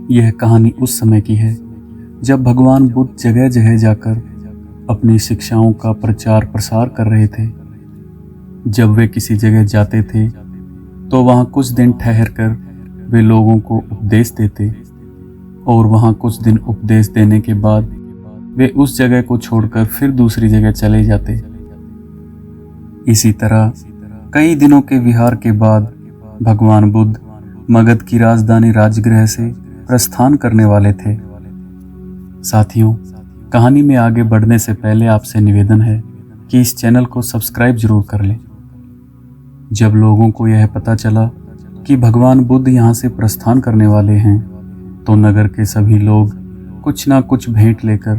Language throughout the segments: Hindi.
यह कहानी उस समय की है जब भगवान बुद्ध जगह जगह जाकर अपनी शिक्षाओं का प्रचार प्रसार कर रहे थे। जब वे किसी जगह जाते थे तो वहाँ कुछ दिन ठहर कर वे लोगों को उपदेश देते और वहाँ कुछ दिन उपदेश देने के बाद वे उस जगह को छोड़कर फिर दूसरी जगह चले जाते। इसी तरह कई दिनों के विहार के बाद भगवान बुद्ध मगध की राजधानी राजगृह से प्रस्थान करने वाले थे। साथियों, कहानी में आगे बढ़ने से पहले आपसे निवेदन है कि इस चैनल को सब्सक्राइब जरूर कर लें। जब लोगों को यह पता चला कि भगवान बुद्ध यहाँ से प्रस्थान करने वाले हैं तो नगर के सभी लोग कुछ ना कुछ भेंट लेकर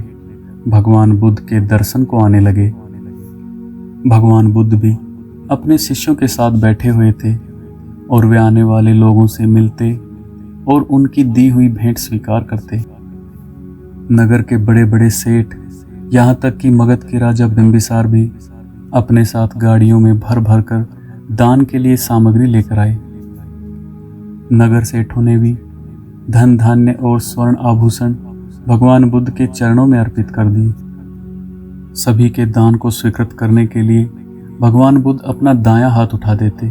भगवान बुद्ध के दर्शन को आने लगे। भगवान बुद्ध भी अपने शिष्यों के साथ बैठे हुए थे और वे आने वाले लोगों से मिलते और उनकी दी हुई भेंट स्वीकार करते। नगर के बड़े बड़े सेठ, यहाँ तक कि मगध के राजा बिंबिसार भी अपने साथ गाड़ियों में भर भर कर दान के लिए सामग्री लेकर आए। नगर सेठों ने भी धन धान्य और स्वर्ण आभूषण भगवान बुद्ध के चरणों में अर्पित कर दिए। सभी के दान को स्वीकृत करने के लिए भगवान बुद्ध अपना दायां हाथ उठा देते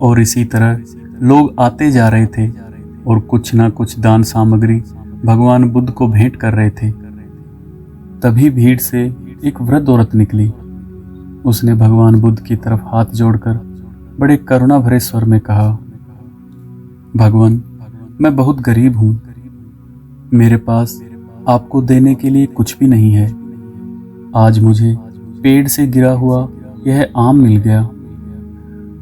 और इसी तरह लोग आते जा रहे थे और कुछ ना कुछ दान सामग्री भगवान बुद्ध को भेंट कर रहे थे। तभी भीड़ से एक वृद्ध औरत निकली। उसने भगवान बुद्ध की तरफ हाथ जोड़कर बड़े करुणा भरे स्वर में कहा, भगवान, मैं बहुत गरीब हूँ। मेरे पास आपको देने के लिए कुछ भी नहीं है। आज मुझे पेड़ से गिरा हुआ यह आम मिल गया।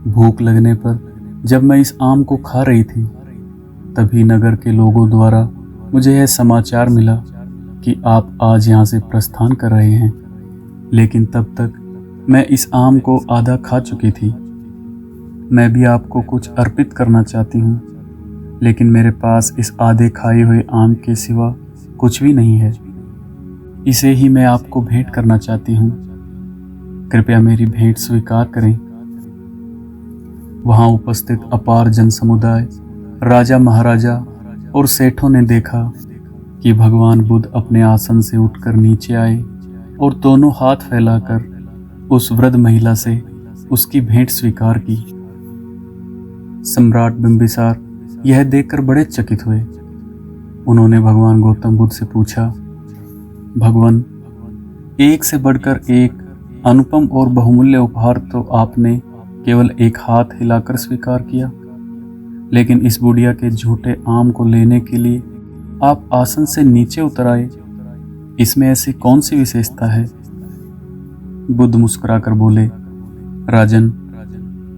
भूख लगने पर जब मैं इस आम को खा रही थी तभी नगर के लोगों द्वारा मुझे यह समाचार मिला कि आप आज यहाँ से प्रस्थान कर रहे हैं, लेकिन तब तक मैं इस आम को आधा खा चुकी थी। मैं भी आपको कुछ अर्पित करना चाहती हूँ, लेकिन मेरे पास इस आधे खाए हुए आम के सिवा कुछ भी नहीं है। इसे ही मैं आपको भेंट करना चाहती हूँ। कृपया मेरी भेंट स्वीकार करें। वहाँ उपस्थित अपार जन समुदाय, राजा महाराजा और सेठों ने देखा कि भगवान बुद्ध अपने आसन से उठकर नीचे आए और दोनों हाथ फैलाकर उस वृद्ध महिला से उसकी भेंट स्वीकार की। सम्राट बिंबिसार यह देखकर बड़े चकित हुए। उन्होंने भगवान गौतम बुद्ध से पूछा, भगवान, एक से बढ़कर एक अनुपम और बहुमूल्य उपहार तो आपने केवल एक हाथ हिलाकर स्वीकार किया, लेकिन इस बुढ़िया के झूठे आम को लेने के लिए आप आसन से नीचे उतर आए। इसमें ऐसी कौन सी विशेषता है? बुद्ध मुस्कुराकर बोले, राजन,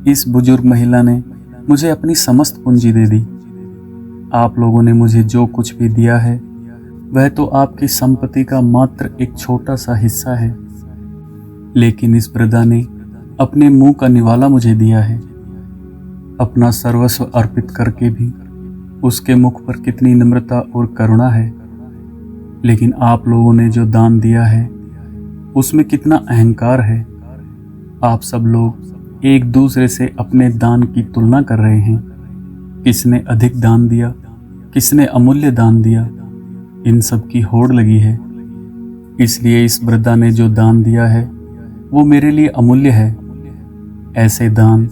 इस बुजुर्ग महिला ने मुझे अपनी समस्त पूंजी दे दी। आप लोगों ने मुझे जो कुछ भी दिया है वह तो आपकी संपत्ति का मात्र एक छोटा सा हिस्सा है, लेकिन इस वृद्धा ने अपने मुंह का निवाला मुझे दिया है। अपना सर्वस्व अर्पित करके भी उसके मुख पर कितनी नम्रता और करुणा है। लेकिन आप लोगों ने जो दान दिया है उसमें कितना अहंकार है। आप सब लोग एक दूसरे से अपने दान की तुलना कर रहे हैं। किसने अधिक दान दिया, किसने अमूल्य दान दिया, इन सब की होड़ लगी है। इसलिए इस वृद्धा ने जो दान दिया है वो मेरे लिए अमूल्य है। ऐसे दान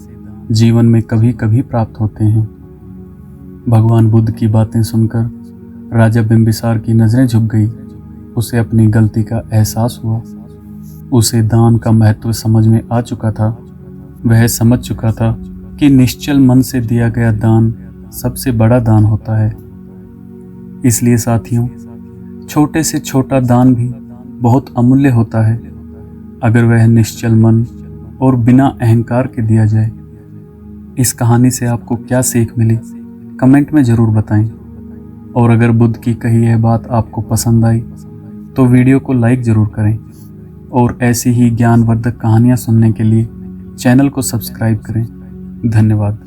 जीवन में कभी कभी प्राप्त होते हैं। भगवान बुद्ध की बातें सुनकर राजा बिंबिसार की नजरें झुक गई। उसे अपनी गलती का एहसास हुआ। उसे दान का महत्व समझ में आ चुका था। वह समझ चुका था कि निश्चल मन से दिया गया दान सबसे बड़ा दान होता है। इसलिए साथियों, छोटे से छोटा दान भी बहुत अमूल्य होता है अगर वह निश्चल मन और बिना अहंकार के दिया जाए। इस कहानी से आपको क्या सीख मिली, कमेंट में ज़रूर बताएं। और अगर बुद्ध की कही यह बात आपको पसंद आई तो वीडियो को लाइक ज़रूर करें और ऐसी ही ज्ञानवर्धक कहानियाँ सुनने के लिए चैनल को सब्सक्राइब करें। धन्यवाद।